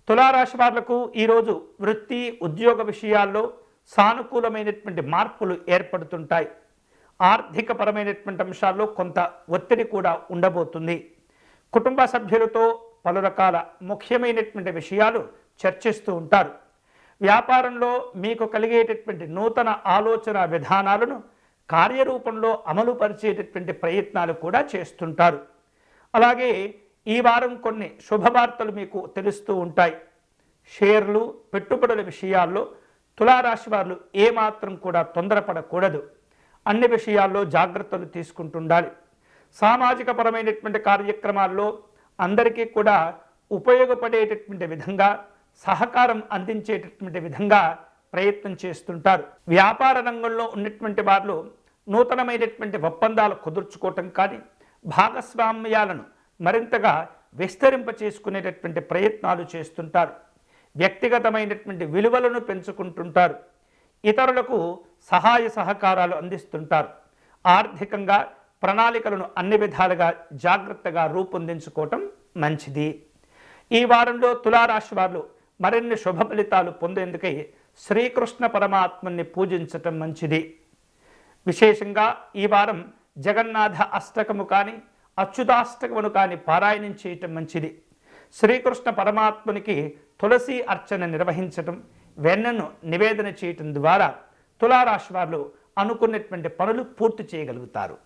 తులారాశి వాళ్లకు ఈరోజు వృత్తి ఉద్యోగ విషయాల్లో సానుకూలమైనటువంటి మార్పులు ఏర్పడుతుంటాయి. ఆర్థికపరమైనటువంటి అంశాల్లో కొంత ఒత్తిడి కూడా ఉండబోతుంది. కుటుంబ సభ్యులతో పలు రకాల ముఖ్యమైనటువంటి విషయాలు చర్చిస్తూ ఉంటారు. వ్యాపారంలో మీకు కలిగేటటువంటి నూతన ఆలోచన విధానాలను కార్యరూపంలో అమలు పరిచేటటువంటి ప్రయత్నాలు కూడా చేస్తుంటారు. అలాగే ఈ వారం కొన్ని శుభవార్తలు మీకు తెలుస్తూ ఉంటాయి. షేర్లు పెట్టుబడుల విషయాల్లో తులారాశి వారు ఏమాత్రం కూడా తొందరపడకూడదు. అన్ని విషయాల్లో జాగ్రత్తలు తీసుకుంటుండాలి. సామాజిక పరమైనటువంటి కార్యక్రమాల్లో అందరికీ కూడా ఉపయోగపడేటటువంటి విధంగా సహకారం అందించేటటువంటి విధంగా ప్రయత్నం చేస్తుంటారు. వ్యాపార రంగంలో ఉన్నటువంటి వారు నూతనమైనటువంటి ఒప్పందాలు కుదుర్చుకోవటం కానీ భాగస్వామ్యాలను మరింతగా విస్తరింప చేసుకునేటటువంటి ప్రయత్నాలు చేస్తుంటారు. వ్యక్తిగతమైనటువంటి విలువలను పెంచుకుంటుంటారు. ఇతరులకు సహాయ సహకారాలు అందిస్తుంటారు. ఆర్థికంగా ప్రణాళికలను అన్ని విధాలుగా జాగ్రత్తగా రూపొందించుకోవటం మంచిది. ఈ వారంలో తులారాశి వారు మరిన్ని శుభ ఫలితాలు పొందేందుకై శ్రీకృష్ణ పరమాత్మని పూజించటం మంచిది. విశేషంగా ఈ వారం జగన్నాథ అష్టకము కానీ అచ్యుతాష్టకమును కానీ పారాయణం చేయటం మంచిది. శ్రీకృష్ణ పరమాత్మునికి తులసి అర్చన నిర్వహించటం, వెన్నను నివేదన చేయటం ద్వారా తులారాశి వారు అనుకున్నటువంటి పనులు పూర్తి చేయగలుగుతారు.